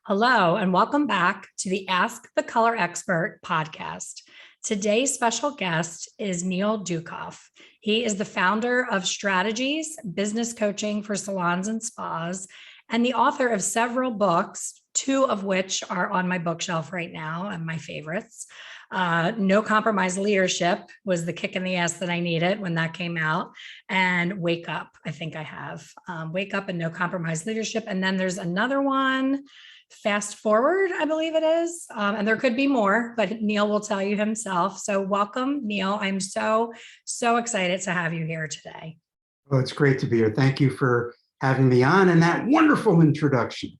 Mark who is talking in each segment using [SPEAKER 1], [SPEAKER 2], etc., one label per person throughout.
[SPEAKER 1] Hello, and welcome back to the Ask the Color Expert podcast. Today's special guest is Neil Ducoff. He is the founder of Strategies, Business Coaching for Salons and Spas, and the author of several books, two of which are on my bookshelf right now and my favorites. No Compromise Leadership was the kick in the ass that I needed when that came out. And Wake Up, I think I have. Wake Up and No Compromise Leadership. And then there's another one, Fast Forward, I believe it is. And there could be more, but Neil will tell you himself. So welcome, Neil. I'm so excited to have you here today.
[SPEAKER 2] Well, it's great to be here. Thank you for having me on and that wonderful introduction.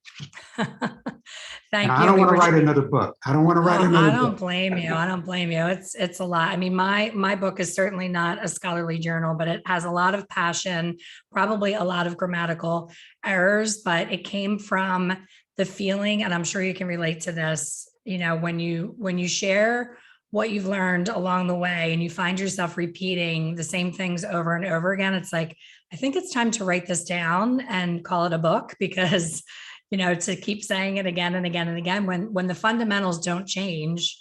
[SPEAKER 1] Thank you.
[SPEAKER 2] I don't want to write another book. I don't want to write another book.
[SPEAKER 1] I don't blame you. I don't blame you. It's a lot. I mean, my book is certainly not a scholarly journal, but it has a lot of passion, probably a lot of grammatical errors, but it came from the feeling, and I'm sure you can relate to this, when you share what you've learned along the way and you find yourself repeating the same things over and over again, it's like, I think it's time to write this down and call it a book, because to keep saying it again and again and again, when the fundamentals don't change,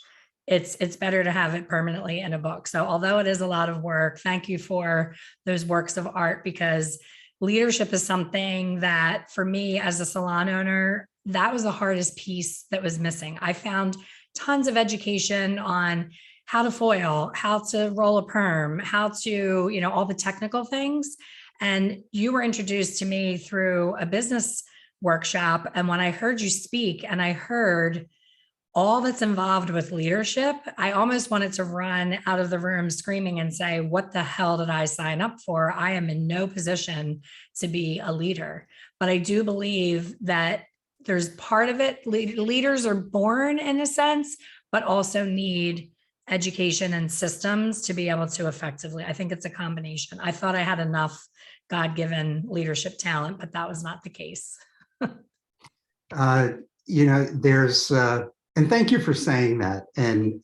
[SPEAKER 1] it's better to have it permanently in a book. So although it is a lot of work, thank you for those works of art, because leadership is something that for me as a salon owner, that was the hardest piece that was missing. I found tons of education on how to foil, how to roll a perm, how to, all the technical things. And you were introduced to me through a business workshop. And when I heard you speak and I heard all that's involved with leadership, I almost wanted to run out of the room screaming and say, what the hell did I sign up for? I am in no position to be a leader. But I do believe that there's part of it. Leaders are born in a sense, but also need education and systems to be able to effectively. I think it's a combination. I thought I had enough God-given leadership talent, but that was not the case.
[SPEAKER 2] There's, and thank you for saying that and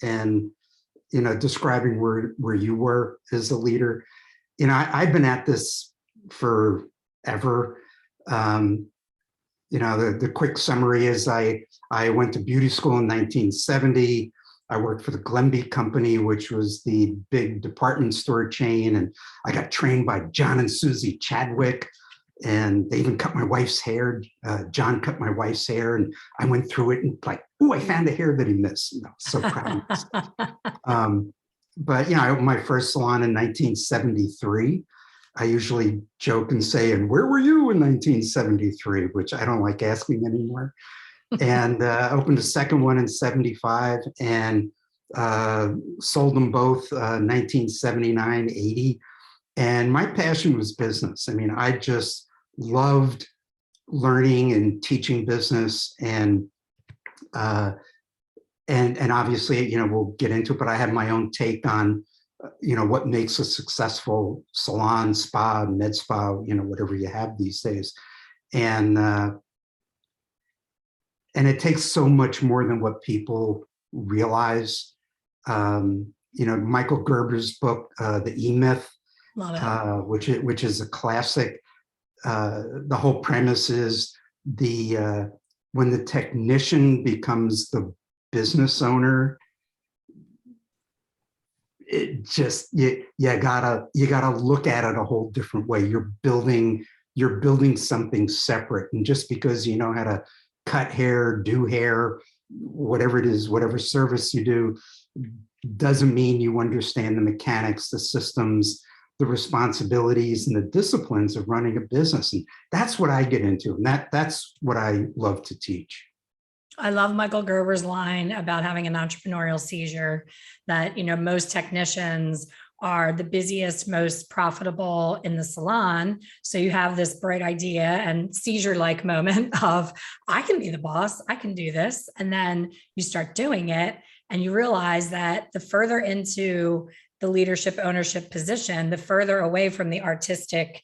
[SPEAKER 2] describing where you were as a leader. I've been at this forever. The quick summary is I went to beauty school in 1970. I worked for the Glenby Company, which was the big department store chain. And I got trained by John and Susie Chadwick. And they even cut my wife's hair. John cut my wife's hair. And I went through it and like, oh, I found a hair that he missed. So proud of myself. But I opened my first salon in 1973. I usually joke and say, and where were you in 1973, which I don't like asking anymore. And opened a second one in 75 and sold them both 1979, 80. And my passion was business. I mean, I just loved learning and teaching business and obviously, we'll get into it, but I have my own take on what makes a successful salon, spa, med spa, whatever you have these days. And it takes so much more than what people realize. Michael Gerber's book, The E-Myth, which is a classic. The whole premise is when the technician becomes the business owner, it just you gotta look at it a whole different way. You're building something separate, and just because you know how to cut hair, do hair, whatever it is, whatever service you do, doesn't mean you understand the mechanics, the systems, the responsibilities, and the disciplines of running a business. And that's what I get into, and that's what I love to teach.
[SPEAKER 1] I love Michael Gerber's line about having an entrepreneurial seizure, that, most technicians are the busiest, most profitable in the salon. So you have this bright idea and seizure-like moment of, I can be the boss, I can do this. And then you start doing it and you realize that the further into the leadership ownership position, the further away from the artistic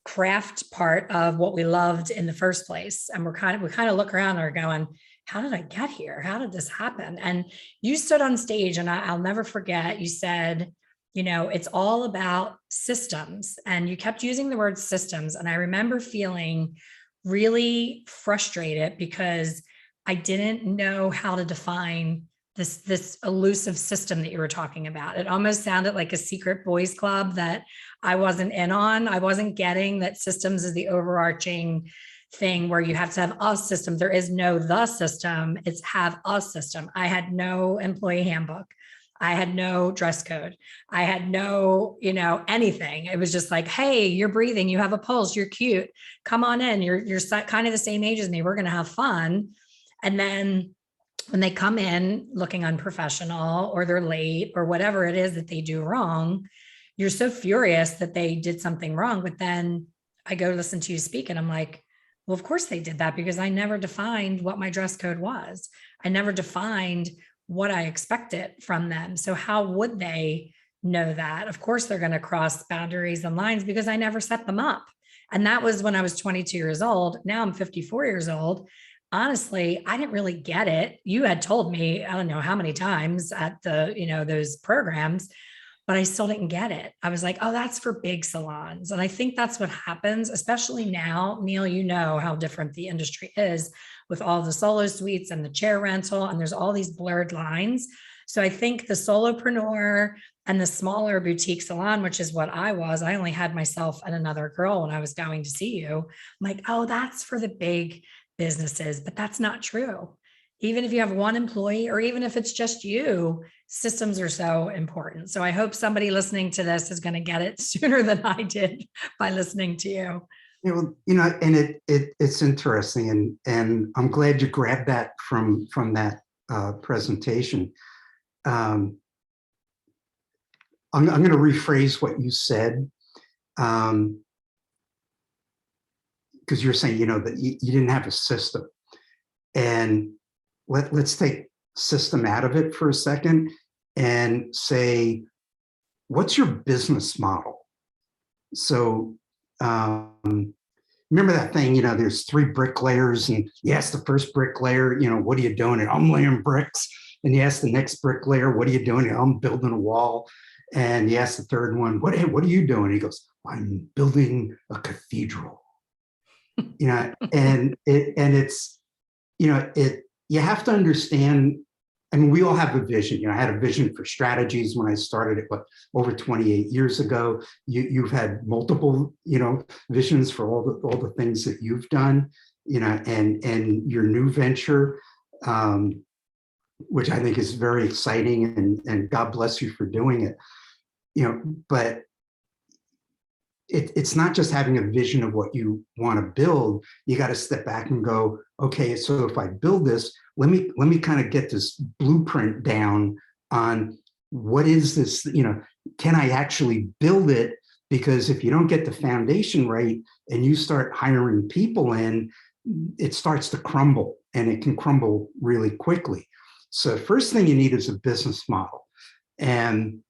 [SPEAKER 1] craft part of what we loved in the first place. And we kind of look around and are going, how did I get here? How did this happen? And you stood on stage and I'll never forget, you said, it's all about systems, and you kept using the word systems. And I remember feeling really frustrated because I didn't know how to define this elusive system that you were talking about. It almost sounded like a secret boys club that I wasn't in on. I wasn't getting that systems is the overarching thing where you have to have a system. There is no the system, it's have a system. I had no employee handbook. I had no dress code. I had no, anything. It was just like, hey, you're breathing, you have a pulse, you're cute. Come on in. You're kind of the same age as me. We're going to have fun. And then when they come in looking unprofessional or they're late or whatever it is that they do wrong, you're so furious that they did something wrong. But then I go listen to you speak and I'm like, well, of course they did that because I never defined what my dress code was. I never defined what I expected from them. So how would they know that? Of course, they're going to cross boundaries and lines because I never set them up. And that was when I was 22 years old. Now I'm 54 years old. Honestly, I didn't really get it. You had told me, I don't know how many times at those programs, but I still didn't get it. I was like, oh, that's for big salons. And I think that's what happens, especially now. Neil, you know how different the industry is with all the solo suites and the chair rental, and there's all these blurred lines. So I think the solopreneur and the smaller boutique salon, which is what I was, I only had myself and another girl when I was going to see you. I'm like, oh, that's for the big businesses, but that's not true. Even if you have one employee or even if it's just you, systems are so important. So I hope somebody listening to this is going to get it sooner than I did by listening to you.
[SPEAKER 2] And it's interesting, and I'm glad you grabbed that from that presentation. I'm going to rephrase what you said, because you're saying that you didn't have a system, and let's take system out of it for a second and say, what's your business model? So remember that thing, there's 3 bricklayers, and you ask the first bricklayer, what are you doing? And I'm laying bricks. And you ask the next bricklayer, what are you doing? And I'm building a wall. And you ask the third one, what are you doing? And he goes, I'm building a cathedral. And it's, you have to understand. I mean, we all have a vision. I had a vision for strategies when I started it, over 28 years ago. You've had multiple, visions for all the things that you've done, and your new venture, which I think is very exciting, and God bless you for doing it. But it's not just having a vision of what you want to build. You got to step back and go, okay, so if I build this, let me kind of get this blueprint down on what is this, can I actually build it? Because if you don't get the foundation right and you start hiring people in, it starts to crumble, and it can crumble really quickly. So first thing you need is a business model. And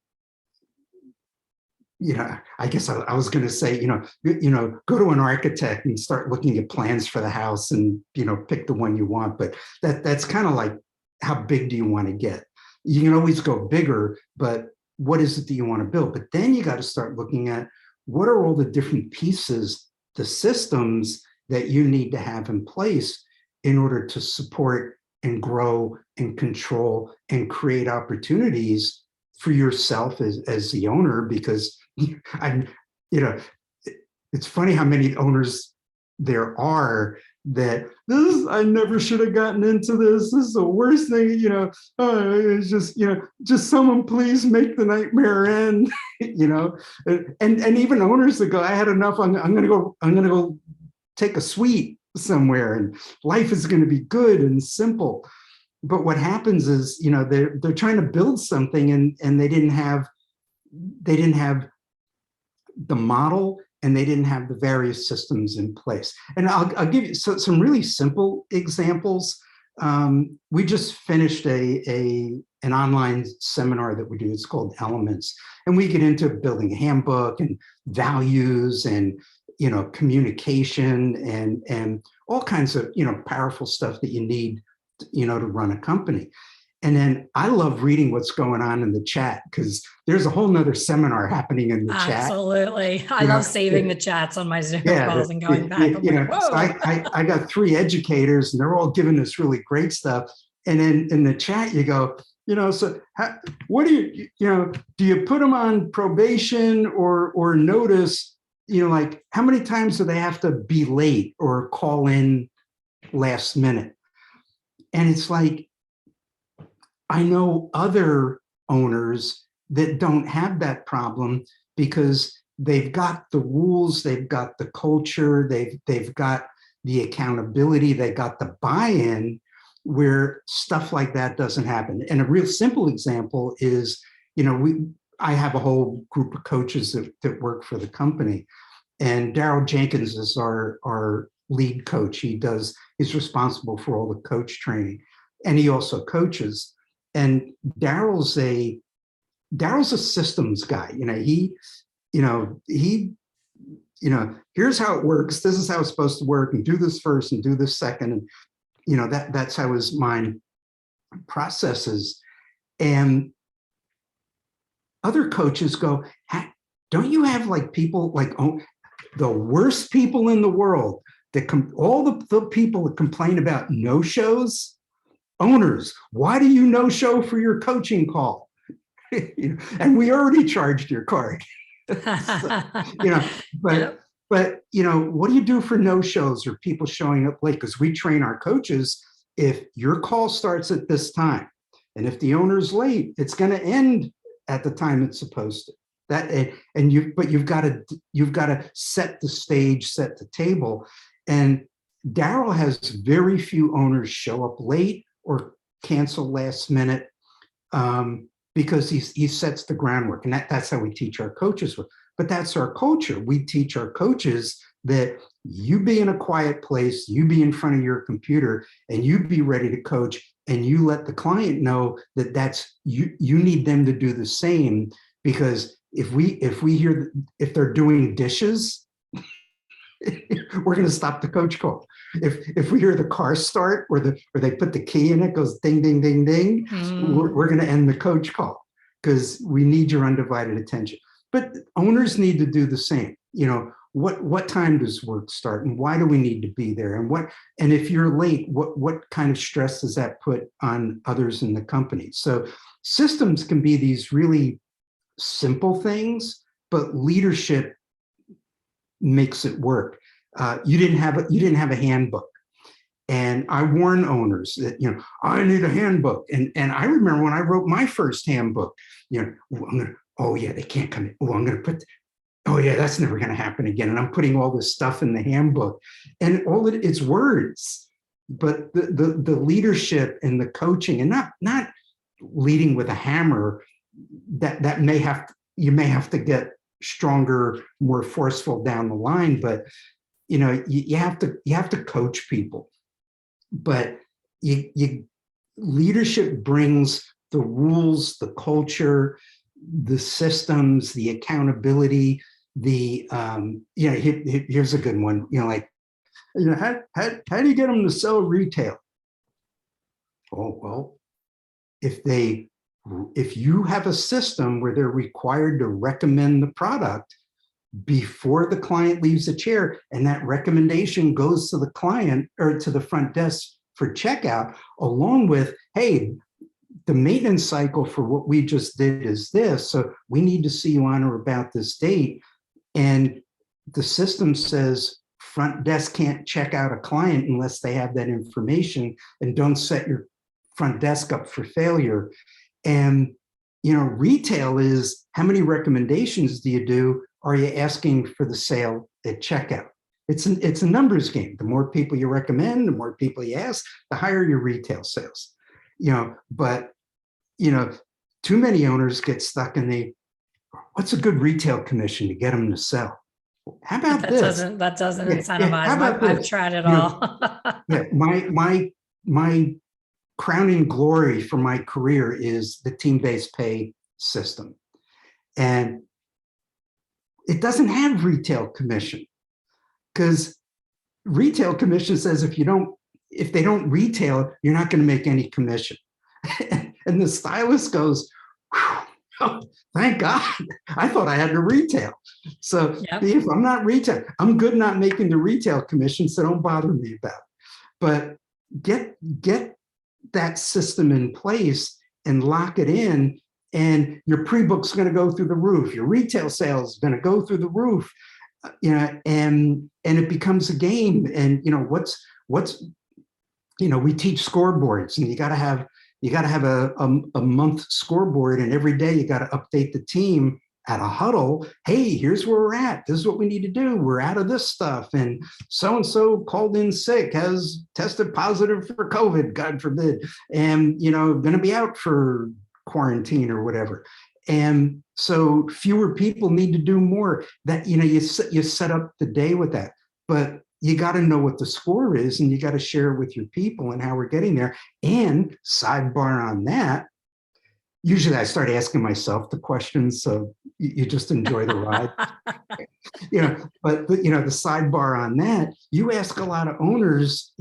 [SPEAKER 2] I guess I was going to say, go to an architect and start looking at plans for the house and, pick the one you want. But that's kind of like, how big do you want to get? You can always go bigger, but what is it that you want to build? But then you got to start looking at, what are all the different pieces, the systems that you need to have in place in order to support and grow and control and create opportunities for yourself as the owner. Because it's funny how many owners there are that I never should have gotten into this. This is the worst thing, it's just someone please make the nightmare end, and even owners that go, I had enough. I'm gonna go take a suite somewhere, and life is going to be good and simple. But what happens is, they're trying to build something, and they didn't have the model, and they didn't have the various systems in place. And I'll give you some really simple examples. We just finished an online seminar that we do. It's called Elements, and we get into building a handbook and values and communication and all kinds of powerful stuff that you need to run a company. And then I love reading what's going on in the chat because there's a whole nother seminar happening in the chat.
[SPEAKER 1] Absolutely. I
[SPEAKER 2] You know,
[SPEAKER 1] love saving the chats on my Zoom
[SPEAKER 2] yeah,
[SPEAKER 1] calls and going back. I'm like,
[SPEAKER 2] so
[SPEAKER 1] whoa.
[SPEAKER 2] I got 3 educators and they're all giving us really great stuff. And then in the chat, you go, so what do do you put them on probation or notice, like how many times do they have to be late or call in last minute? And it's like, I know other owners that don't have that problem because they've got the rules, they've got the culture, they've got the accountability, they got the buy-in where stuff like that doesn't happen. And a real simple example is, I have a whole group of coaches that work for the company, and Daryl Jenkins is our lead coach. He's responsible for all the coach training, and he also coaches. And Daryl's a systems guy. Here's how it works. This is how it's supposed to work, and do this first and do this second. And that's how his mind processes. And other coaches go, don't you have like people like the worst people in the world that all the people that complain about no-shows? Owners, why do you no-show for your coaching call? And we already charged your card. So, but what do you do for no-shows or people showing up late? Because we train our coaches, if your call starts at this time, and if the owner's late, it's going to end at the time it's supposed to. But you've got to set the stage, set the table. And Daryl has very few owners show up late or cancel last minute because he sets the groundwork. And that's how we teach our coaches. But that's our culture. We teach our coaches that you be in a quiet place, you be in front of your computer, and you be ready to coach, and you let the client know that that's you need them to do the same. Because if we hear if they're doing dishes, we're going to stop the coach call. If we hear the car start or they put the key in, it goes ding, ding, ding, ding, we're going to end the coach call because we need your undivided attention. But owners need to do the same. What time does work start and why do we need to be there? And if you're late, what kind of stress does that put on others in the company? So systems can be these really simple things, but leadership makes it work. You didn't have a handbook, and I warn owners that I need a handbook. And I remember when I wrote my first handbook, they can't come in. I'm gonna put. Oh yeah, that's never gonna happen again. And I'm putting all this stuff in the handbook, and it's words, but the leadership and the coaching, and not leading with a hammer. That you may have to get stronger, more forceful down the line, but you have to coach people. But leadership brings the rules, the culture, the systems, the accountability, here's a good one, how do you get them to sell retail? Oh, well, if you have a system where they're required to recommend the product before the client leaves the chair, and that recommendation goes to the client or to the front desk for checkout, along with, hey, the maintenance cycle for what we just did is this, so we need to see you on or about this date. And the system says front desk can't check out a client unless they have that information, and don't set your front desk up for failure. And retail is, how many recommendations do you do? Are you asking for the sale at checkout? It's a numbers game. The more people you recommend, the more people you ask, the higher your retail sales. But too many owners get stuck in what's a good retail commission to get them to sell? How about this?
[SPEAKER 1] That doesn't incentivize.
[SPEAKER 2] How about
[SPEAKER 1] I've tried it all.
[SPEAKER 2] My crowning glory for my career is the team-based pay system. And it doesn't have retail commission, because retail commission says if they don't retail, you're not going to make any commission. And the stylist goes, oh, thank God. I thought I had to retail. So
[SPEAKER 1] Yep.
[SPEAKER 2] if I'm not retail, I'm good not making the retail commission, so don't bother me about it. But get that system in place and lock it in, and your pre-book's going to go through the roof. Your retail sales is going to go through the roof, and it becomes a game. And what's we teach scoreboards, and you got to have a month scoreboard, and every day you got to update the team at a huddle. Hey, here's where we're at. This is what we need to do. We're out of this stuff, and so called in sick, has tested positive for COVID, God forbid, and going to be out for quarantine or whatever. And so fewer people need to do more. That you set up the day with that, but you got to know what the score is, and you got to share it with your people and how we're getting there. And sidebar on that, usually I start asking myself the questions, so you just enjoy the ride. But the sidebar on that, you ask a lot of owners,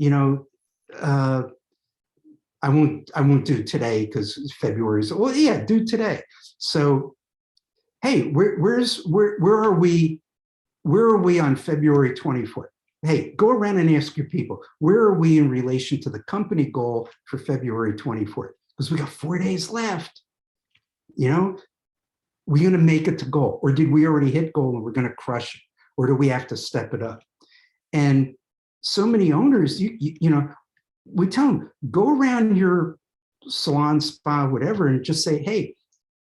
[SPEAKER 2] I won't do today because February is, well, yeah, do today. So, hey, where are we on February 24th? Hey, go around and ask your people, where are we in relation to the company goal for February 24th? Because we got 4 days left. We're going to make it to goal, or did we already hit goal and we're going to crush it, or do we have to step it up? And so many owners, we tell them, go around your salon, spa, whatever, and just say, hey,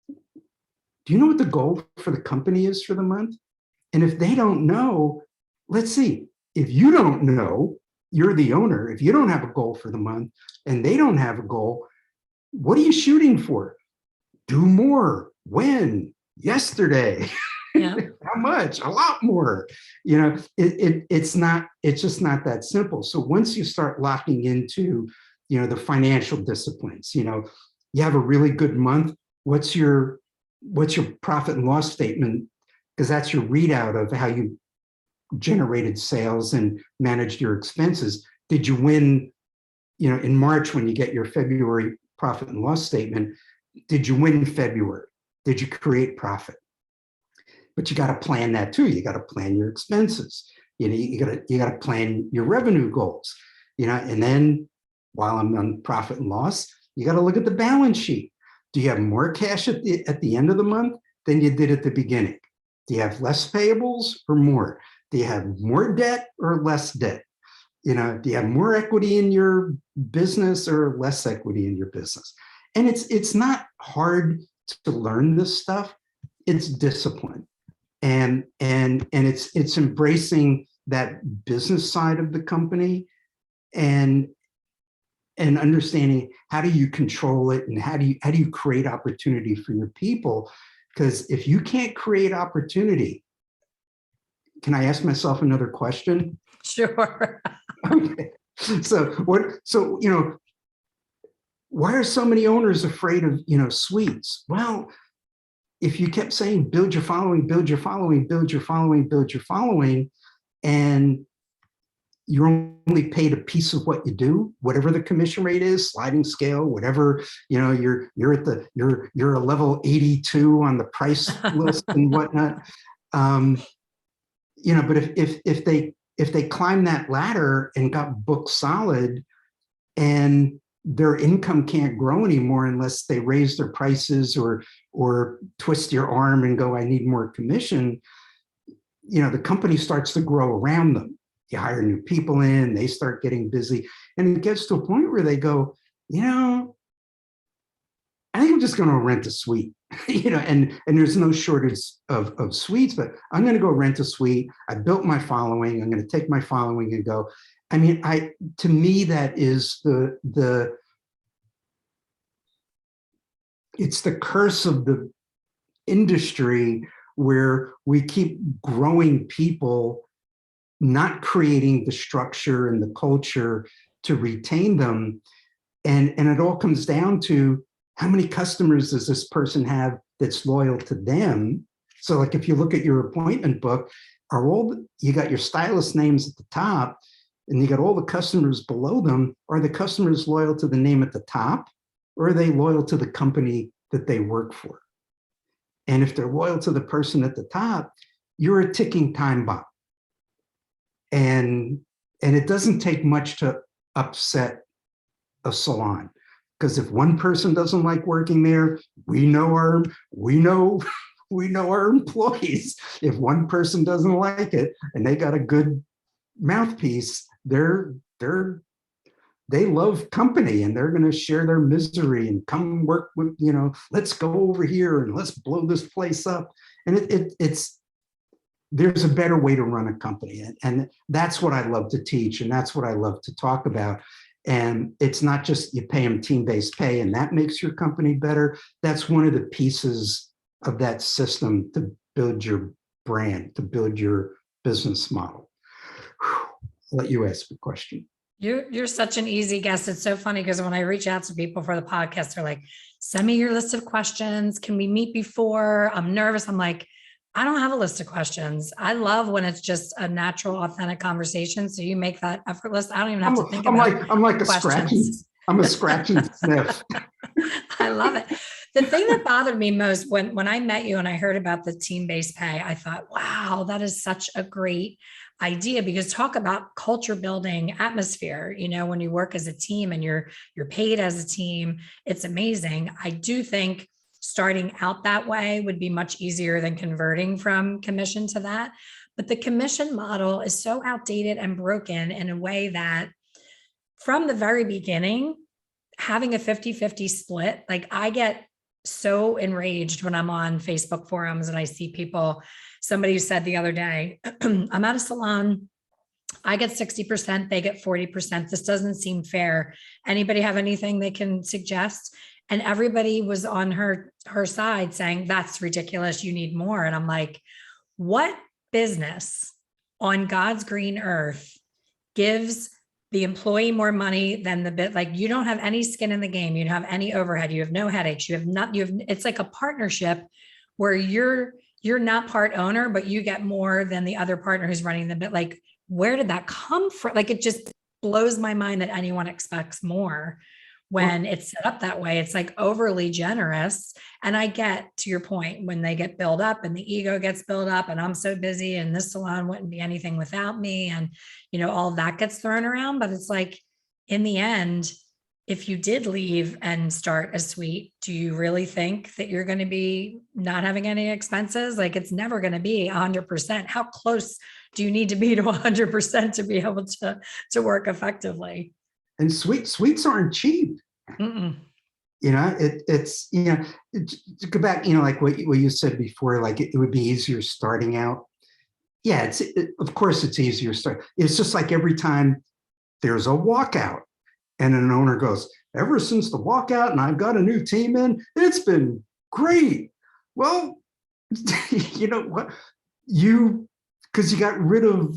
[SPEAKER 2] do you know what the goal for the company is for the month? And if they don't know, let's see. If you don't know, you're the owner. If you don't have a goal for the month and they don't have a goal, what are you shooting for? Do more. When? Yesterday.
[SPEAKER 1] Yeah.
[SPEAKER 2] How much? A lot more. It's just not that simple. So once you start locking into, the financial disciplines, you have a really good month. What's your profit and loss statement? Because that's your readout of how you generated sales and managed your expenses. Did you win, in March when you get your February profit and loss statement? Did you win February? Did you create profit? But you got to plan that too. You got to plan your expenses. You got to plan your revenue goals. And then while I'm on profit and loss, you got to look at the balance sheet. Do you have more cash at the end of the month than you did at the beginning? Do you have less payables or more? Do you have more debt or less debt? Do you have more equity in your business or less equity in your business? And it's not hard to learn this stuff. It's discipline. And it's embracing that business side of the company and understanding how do you control it, and how do you create opportunity for your people? Because if you can't create opportunity, can I ask myself another question?
[SPEAKER 1] Sure.
[SPEAKER 2] Okay. So why are so many owners afraid of, suites? Well, if you kept saying, build your following, build your following, build your following, build your following, and you're only paid a piece of what you do, whatever the commission rate is, sliding scale, whatever, you're a level 82 on the price list and whatnot. But if they climb that ladder and got booked solid, and their income can't grow anymore unless they raise their prices or twist your arm and go, I need more commission, the company starts to grow around them. You hire new people in, they start getting busy, and it gets to a point where they go, I think I'm just going to rent a suite, and there's no shortage of suites, but I'm going to go rent a suite. I built my following. I'm going to take my following and go. I mean, to me, that is it's the curse of the industry, where we keep growing people, not creating the structure and the culture to retain them. And it all comes down to, how many customers does this person have that's loyal to them? So like, if you look at your appointment book, you got your stylist names at the top, and you got all the customers below them. Are the customers loyal to the name at the top, or are they loyal to the company that they work for? And if they're loyal to the person at the top, you're a ticking time bomb. And it doesn't take much to upset a salon, because if one person doesn't like working there, we know our employees. If one person doesn't like it and they got a good mouthpiece, they love company, and they're going to share their misery and come work with, let's go over here and let's blow this place up. And it's there's a better way to run a company. And that's what I love to teach. And that's what I love to talk about. And it's not just you pay them team-based pay and that makes your company better. That's one of the pieces of that system to build your brand, to build your business model. I'll let you ask the question.
[SPEAKER 1] You're such an easy guest. It's so funny because when I reach out to people for the podcast, they're like, send me your list of questions. Can we meet before? I'm nervous. I'm like, I don't have a list of questions. I love when it's just a natural, authentic conversation. So you make that effortless. I don't even have to think about
[SPEAKER 2] I'm like a scratching. I'm a scratching sniff.
[SPEAKER 1] I love it. The thing that bothered me most when I met you and I heard about the team-based pay, I thought, wow, that is such a great idea, because talk about culture building atmosphere, when you work as a team and you're paid as a team, it's amazing. I do think starting out that way would be much easier than converting from commission to that. But the commission model is so outdated and broken in a way that from the very beginning, having a 50-50 split, like I get so enraged when I'm on Facebook forums and I see people, somebody said the other day, I'm at a salon, I get 60%, they get 40%. This doesn't seem fair. Anybody have anything they can suggest? And everybody was on her side saying, that's ridiculous. You need more. And I'm like, what business on God's green earth gives the employee more money than the bit? Like, you don't have any skin in the game. You don't have any overhead. You have no headaches. It's like a partnership where you're not part owner, but you get more than the other partner who's running the bit. Like, where did that come from? Like, it just blows my mind that anyone expects more when it's set up that way. It's like overly generous. And I get to your point, when they get built up and the ego gets built up and I'm so busy and this salon wouldn't be anything without me. And, all that gets thrown around. But it's like, in the end, if you did leave and start a suite, do you really think that you're going to be not having any expenses? Like, it's never going to be 100%. How close do you need to be to 100% to be able to work effectively?
[SPEAKER 2] And suites aren't cheap.
[SPEAKER 1] Mm-mm.
[SPEAKER 2] It's to go back, like what you said before, like it would be easier starting out. Yeah, of course it's easier start. It's just like every time there's a walkout and an owner goes, ever since the walkout and I've got a new team in, it's been great. Well, you know what? Because you got rid of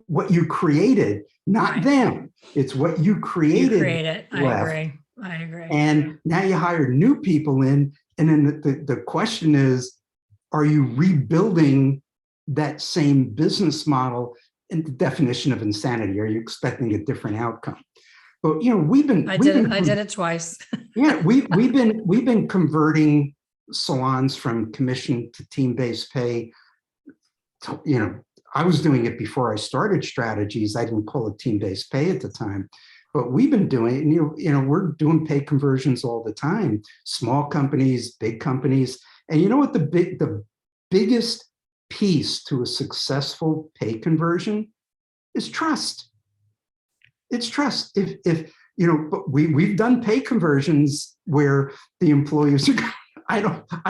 [SPEAKER 2] what you created, not
[SPEAKER 1] Right.
[SPEAKER 2] them. It's what you created.
[SPEAKER 1] You create it. I agree.
[SPEAKER 2] And now you hire new people in. And then the question is, are you rebuilding that same business model? And the definition of insanity, are you expecting a different outcome? But I did it twice. Yeah, we've been converting salons from commission to team-based pay. I was doing it before I started Strategies. I didn't call it team-based pay at the time, but we've been doing it. We're doing pay conversions all the time. Small companies, big companies, and you know what the biggest piece to a successful pay conversion is trust. It's trust. But we've done pay conversions where the employees are, I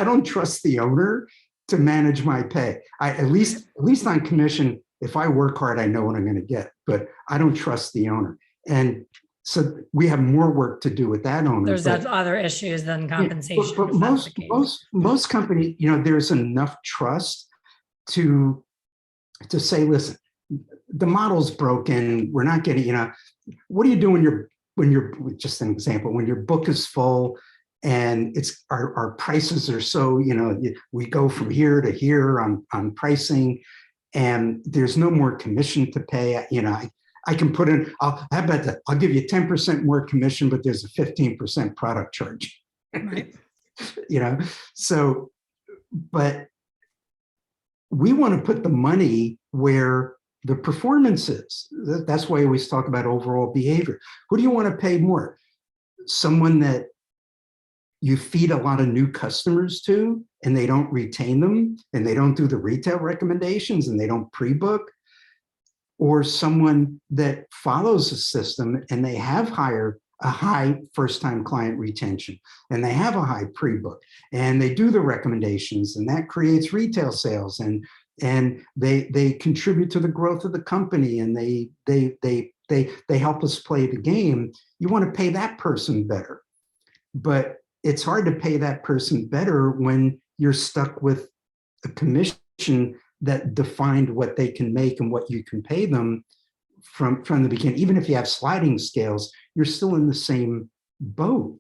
[SPEAKER 2] don't trust the owner to manage my pay. At least on commission, if I work hard, I know what I'm going to get, but I don't trust the owner. And so we have more work to do with that owner.
[SPEAKER 1] There's other issues than compensation.
[SPEAKER 2] But most companies, there's enough trust to say, listen, the model's broken. We're not getting, what do you do when you're just an example, when your book is full and it's our prices are so, we go from here to here on pricing and there's no more commission to pay. I can put in, how about that? I'll give you 10% more commission, but there's a 15% product charge.
[SPEAKER 1] Right.
[SPEAKER 2] So, but we want to put the money where the performance is. That's why I always talk about overall behavior. Who do you want to pay more? Someone that you feed a lot of new customers to and they don't retain them and they don't do the retail recommendations and they don't pre-book, or someone that follows the system and they have a high first-time client retention and they have a high pre-book and they do the recommendations and that creates retail sales and they contribute to the growth of the company and they help us play the game. You want to pay that person better, but it's hard to pay that person better when you're stuck with a commission that defined what they can make and what you can pay them from the beginning. Even if you have sliding scales, you're still in the same boat.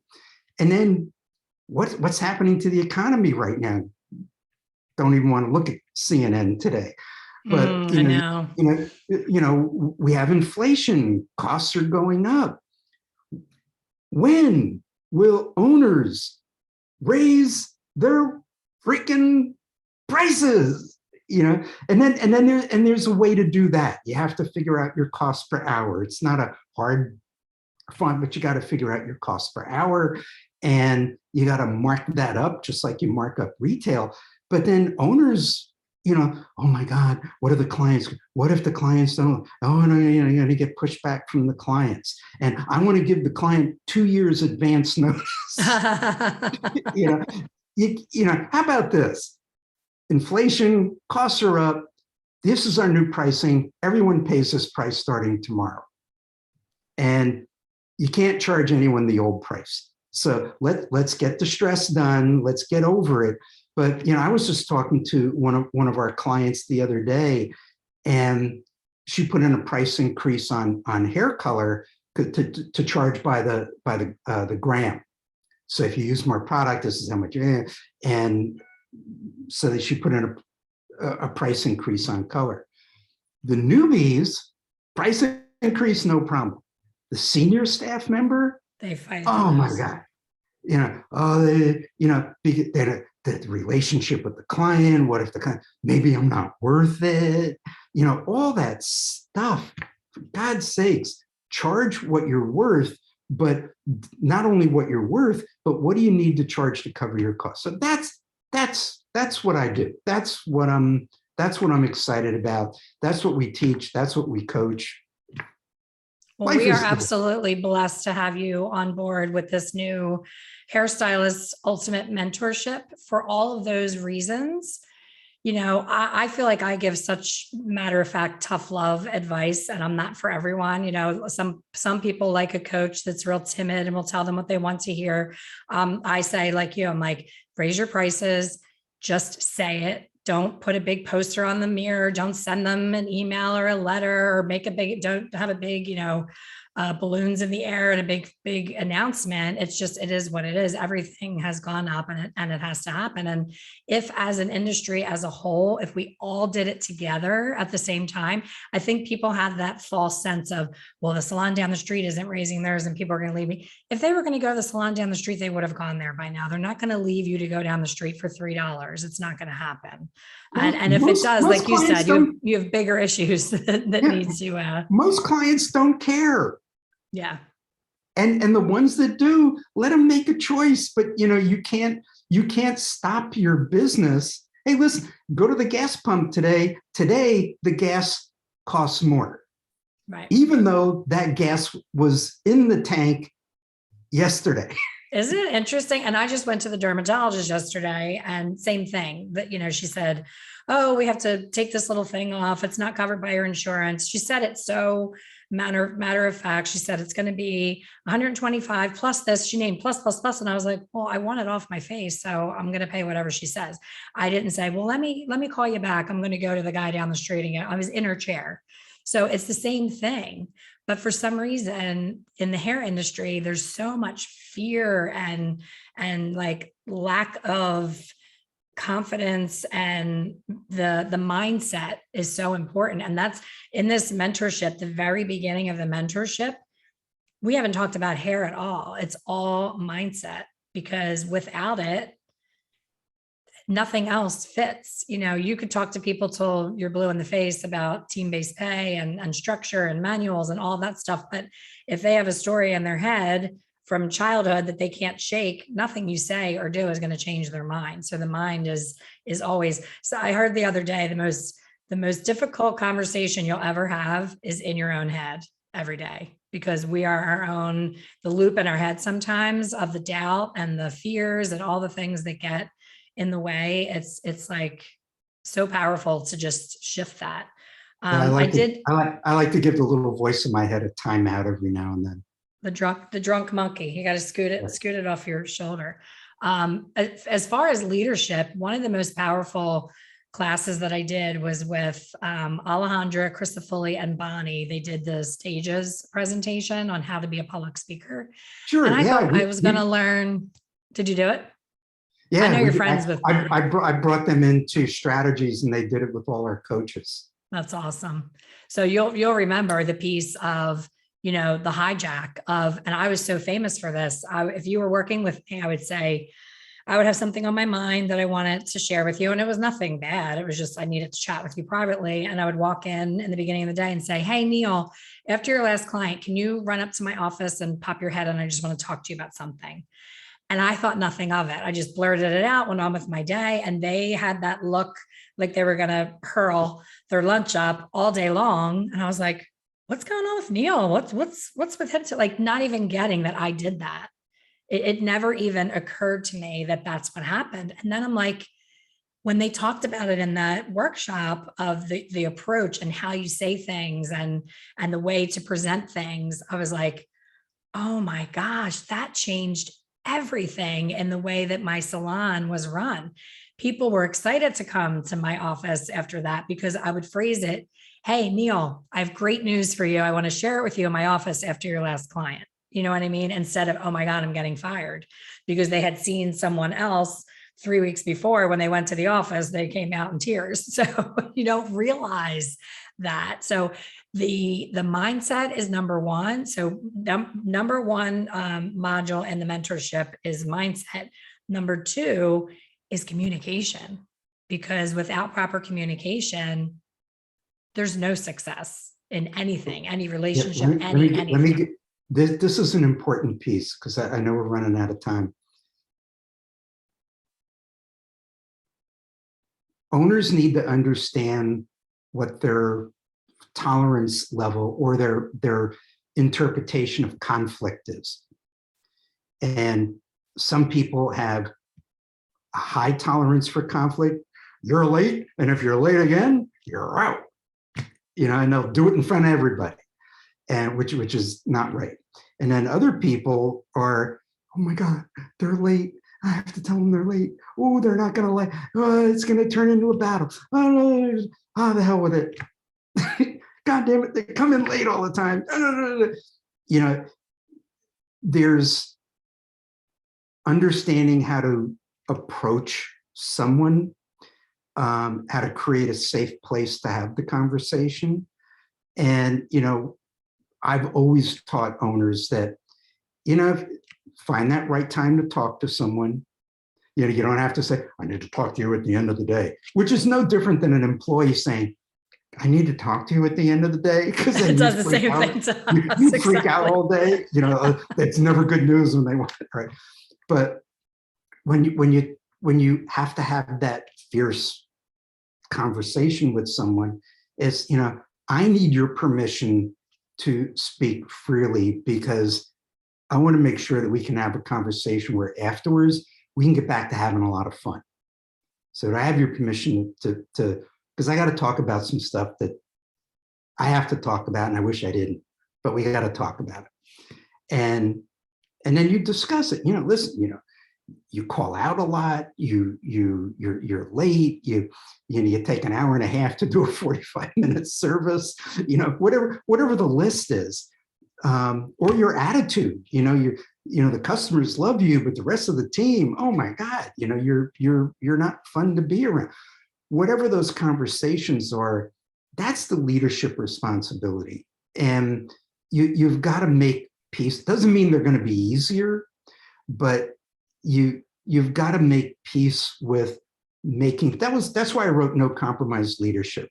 [SPEAKER 2] And then what's happening to the economy right now? Don't even want to look at CNN today. But
[SPEAKER 1] I know.
[SPEAKER 2] We have inflation, costs are going up. When will owners raise their freaking prices? And then there's a way to do that. You have to figure out your cost per hour. It's not a hard font, but you got to figure out your cost per hour and you got to mark that up just like you mark up retail. But then owners, oh my God, what are the clients? What if the clients don't? Oh, no, you're going to get pushback from the clients. And I want to give the client 2 years advance notice. How about this? Inflation, costs are up. This is our new pricing. Everyone pays this price starting tomorrow. And you can't charge anyone the old price. So let's get the stress done. Let's get over it. But I was just talking to one of our clients the other day, and she put in a price increase on hair color to charge by the gram. So if you use more product, this is how much. And so that she put in a price increase on color. The newbies, price increase, no problem. The senior staff member,
[SPEAKER 1] they fight.
[SPEAKER 2] Oh my God. The relationship with the client, what if the client, maybe I'm not worth it, all that stuff. For God's sakes, charge what you're worth, but not only what you're worth, but what do you need to charge to cover your costs? So that's what I do. That's what I'm excited about. That's what we teach. That's what we coach.
[SPEAKER 1] Well, we are absolutely blessed to have you on board with this new Hairstylist Ultimate Mentorship for all of those reasons. I feel like I give such matter of fact, tough love advice, and I'm not for everyone. Some people like a coach that's real timid and will tell them what they want to hear. I say, like you, I'm like, raise your prices, just say it. Don't put a big poster on the mirror. Don't send them an email or a letter or don't have a big, balloons in the air and a big announcement. It is what it is. Everything has gone up and it has to happen. And if as an industry as a whole, if we all did it together at the same time, I think people have that false sense of, well, the salon down the street isn't raising theirs and people are going to leave me. If they were going to go to the salon down the street, they would have gone there by now. They're not going to leave you to go down the street for $3. It's not going to happen. And if it does, like you said, you have bigger issues that need to.
[SPEAKER 2] Most clients don't care.
[SPEAKER 1] Yeah.
[SPEAKER 2] And the ones that do, let them make a choice. But you can't stop your business. Hey, listen, go to the gas pump today. Today, the gas costs more.
[SPEAKER 1] Right.
[SPEAKER 2] Even though that gas was in the tank yesterday.
[SPEAKER 1] Isn't it interesting? And I just went to the dermatologist yesterday and same thing that, she said, oh, we have to take this little thing off. It's not covered by your insurance. She said it so matter of fact. She said, it's going to be 125 plus this. She named plus. And I was like, well, I want it off my face. So I'm going to pay whatever she says. I didn't say, well, let me call you back. I'm going to go to the guy down the street and I was in her chair. So it's the same thing. But for some reason in the hair industry, there's so much fear and like lack of confidence and the mindset is so important. And that's in this mentorship, the very beginning of the mentorship, we haven't talked about hair at all. It's all mindset, because without it, nothing else fits. You know, you could talk to people till you're blue in the face about team-based pay and structure and manuals and all that stuff. But if they have a story in their head from childhood that they can't shake, nothing you say or do is going to change their mind. So the mind is always. So I heard the other day, the most difficult conversation you'll ever have is in your own head every day, because we are our own, the loop in our head sometimes of the doubt and the fears and all the things that get in the way. It's like so powerful to just shift that.
[SPEAKER 2] Yeah,
[SPEAKER 1] I did
[SPEAKER 2] I like to give the little voice in my head a timeout every now and then.
[SPEAKER 1] the drunk monkey. You got to scoot it off your shoulder. As far as leadership, one of the most powerful classes that I did was with Alejandra, Christofoli, and Bonnie. They did the stages presentation on how to be a public speaker.
[SPEAKER 2] Sure.
[SPEAKER 1] And I
[SPEAKER 2] Yeah.
[SPEAKER 1] thought I was going to learn. Did you do it?
[SPEAKER 2] Yeah.
[SPEAKER 1] I know you're friends with them.
[SPEAKER 2] I brought them into strategies, and they did it with all our coaches.
[SPEAKER 1] That's awesome. So you'll remember the piece of, you know, the hijack of, and I was so famous for this. If you were working with me, I would say, I would have something on my mind that I wanted to share with you. And it was nothing bad. It was just, I needed to chat with you privately. And I would walk in the beginning of the day and say, hey, Neil, after your last client, can you run up to my office and pop your head? And I just want to talk to you about something. And I thought nothing of it. I just blurted it out, went on with my day. And they had that look like they were going to hurl their lunch up all day long. And I was like, what's going on with Neil? What's with him? Like, not even getting that I did that. It never even occurred to me that that's what happened. And then I'm like, when they talked about it in that workshop of the approach and how you say things and the way to present things, I was like, oh my gosh, that changed everything in the way that my salon was run. People were excited to come to my office after that, because I would phrase it, hey, Neil, I have great news for you. I want to share it with you in my office after your last client. You know what I mean? Instead of, oh my God, I'm getting fired, because they had seen someone else 3 weeks before. When they went to the office, they came out in tears. So you don't realize that. So the mindset is number one. So number one module in the mentorship is mindset. Number two is communication, because without proper communication, there's no success in anything, any relationship, anything.
[SPEAKER 2] This is an important piece, because I know we're running out of time. Owners need to understand what their tolerance level or their interpretation of conflict is. And some people have a high tolerance for conflict. You're late, and if you're late again, you're out. You know, and they'll do it in front of everybody, and which is not right. And then other people are, oh my God, they're late. I have to tell them they're late. Oh, they're not going to like, oh, it's going to turn into a battle. Oh, the hell with it. God damn it, they come in late all the time. You know, there's understanding how to approach someone, how to create a safe place to have the conversation. And, you know, I've always taught owners that, you know, find that right time to talk to someone. You know, you don't have to say, I need to talk to you at the end of the day, which is no different than an employee saying, I need to talk to you at the end of the day, because
[SPEAKER 1] it does the same thing to us.
[SPEAKER 2] You freak out all day. You know, it's never good news when they want it, right? But when you have to have that fierce conversation with someone, it's, you know, I need your permission to speak freely, because I want to make sure that we can have a conversation where afterwards we can get back to having a lot of fun. So I have your permission to because I got to talk about some stuff that I have to talk about, and I wish I didn't, but we got to talk about it. And then you discuss it. You know, listen, you know, you call out a lot, you're late, you take an hour and a half to do a 45-minute service, you know, whatever the list is, or your attitude, you know, the customers love you, but the rest of the team, oh my God, you're not fun to be around. Whatever those conversations are, that's the leadership responsibility. And you've got to make peace. Doesn't mean they're going to be easier, but you've got to make peace with making, that's why I wrote No Compromise Leadership.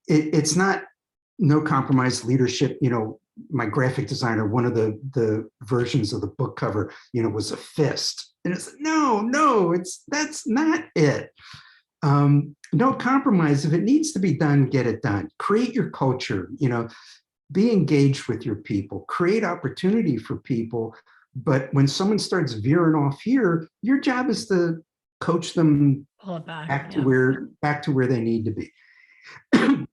[SPEAKER 2] It's not no compromise leadership. My graphic designer, one of the versions of the book cover, was a fist. And it's no, that's not it. No compromise. If it needs to be done, get it done. Create your culture, be engaged with your people, create opportunity for people. But when someone starts veering off here, your job is to coach them back to where they need to be.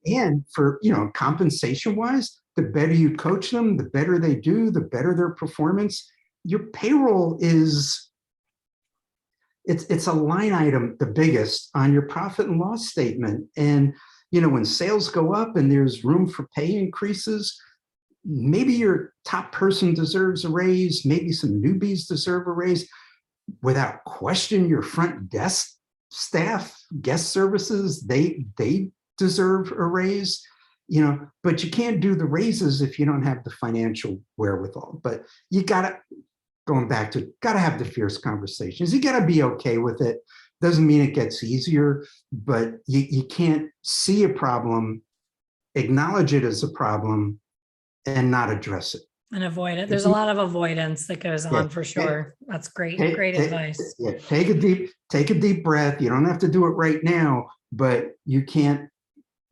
[SPEAKER 2] And for, compensation wise, the better you coach them, the better they do, the better their performance. Your payroll is, it's a line item, the biggest on your profit and loss statement. And, when sales go up and there's room for pay increases, maybe your top person deserves a raise, maybe some newbies deserve a raise. Without question, your front desk staff, guest services, they deserve a raise, but you can't do the raises if you don't have the financial wherewithal. But you gotta have the fierce conversations. You gotta be okay with it. Doesn't mean it gets easier, but you can't see a problem, acknowledge it as a problem, and not address it.
[SPEAKER 1] And avoid it. There's a lot of avoidance that goes on for sure. That's great advice.
[SPEAKER 2] Take a deep breath. You don't have to do it right now, but you can't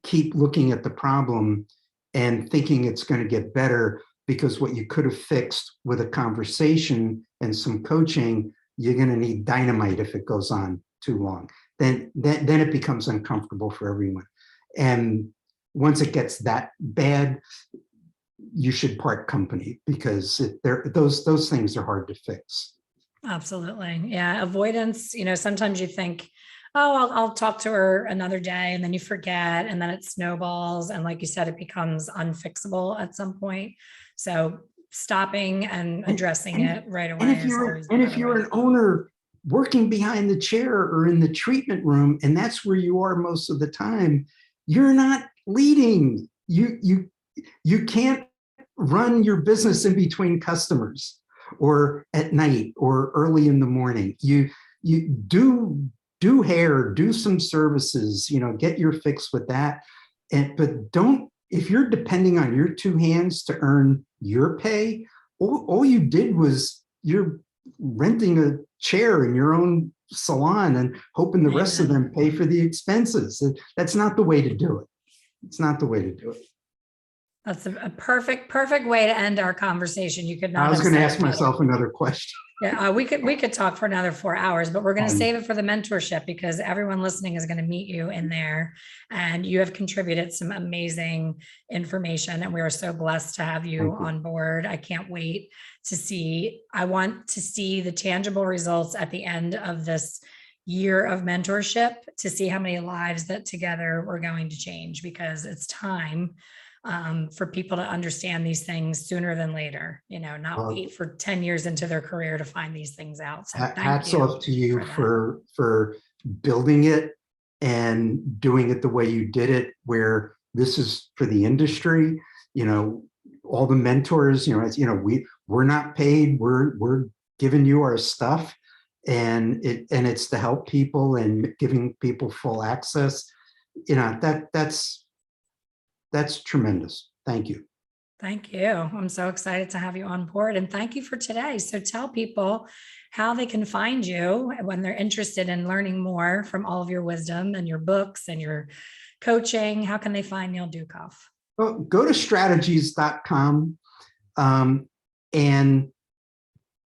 [SPEAKER 2] keep looking at the problem and thinking it's going to get better, because what you could have fixed with a conversation and some coaching, you're going to need dynamite if it goes on too long. Then it becomes uncomfortable for everyone. And once it gets that bad, you should part company, because those things are hard to fix.
[SPEAKER 1] Absolutely. Yeah. Avoidance, sometimes you think, oh, I'll talk to her another day, and then you forget, and then it snowballs. And like you said, it becomes unfixable at some point. So stopping and addressing it right away.
[SPEAKER 2] And if you're an owner working behind the chair or in the treatment room, and that's where you are most of the time, you're not leading. You can't run your business in between customers or at night or early in the morning. You do hair, do some services, get your fix with that. But if you're depending on your two hands to earn your pay, all you did was you're renting a chair in your own salon and hoping the rest of them pay for the expenses. That's not the way to do it. It's not the way to do it.
[SPEAKER 1] That's a perfect way to end our conversation. You could not.
[SPEAKER 2] I was going to ask myself another question.
[SPEAKER 1] Yeah, we could talk for another 4 hours, but we're going to save it for the mentorship, because everyone listening is going to meet you in there, and you have contributed some amazing information, and we are so blessed to have you on board. I can't wait to see. I want to see the tangible results at the end of this year of mentorship, to see how many lives that together we're going to change, because it's time for people to understand these things sooner than later, not wait for 10 years into their career to find these things out. So
[SPEAKER 2] hats off to you for building it and doing it the way you did it, where this is for the industry, all the mentors, we're not paid, we're giving you our stuff, and it's to help people and giving people full access. That's tremendous. Thank you.
[SPEAKER 1] Thank you. I'm so excited to have you on board, and thank you for today. So tell people how they can find you when they're interested in learning more from all of your wisdom and your books and your coaching. How can they find Neil Ducoff?
[SPEAKER 2] Well, go to strategies.com. And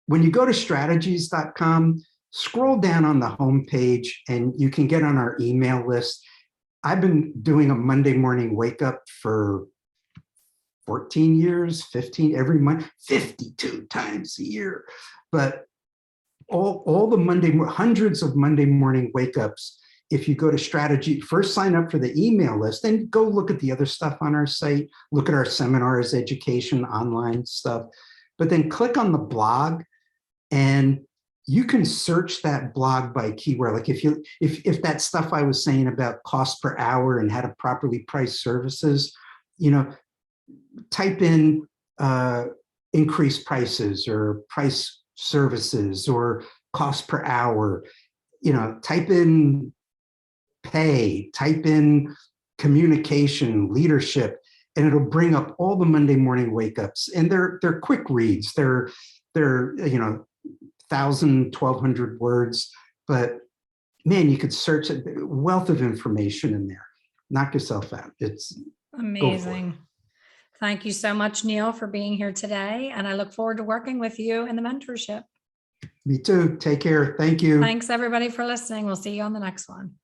[SPEAKER 2] when you go to strategies.com, scroll down on the homepage and you can get on our email list. I've been doing a Monday morning wake up for 14 years, 15 every month, 52 times a year. But all the hundreds of Monday morning wake ups, if you go to strategy, first sign up for the email list, and go look at the other stuff on our site, look at our seminars, education, online stuff. but then click on the blog and you can search that blog by keyword. Like if that stuff I was saying about cost per hour and how to properly price services, type in increased prices or price services or cost per hour, type in pay, type in communication, leadership, and it'll bring up all the Monday morning wake ups. And they're quick reads. They're 1,000, 1,200 words, but man, you could search a wealth of information in there. Knock yourself out. It's
[SPEAKER 1] amazing. Thank you so much, Neil, for being here today. And I look forward to working with you in the mentorship.
[SPEAKER 2] Me too. Take care. Thank you.
[SPEAKER 1] Thanks everybody for listening. We'll see you on the next one.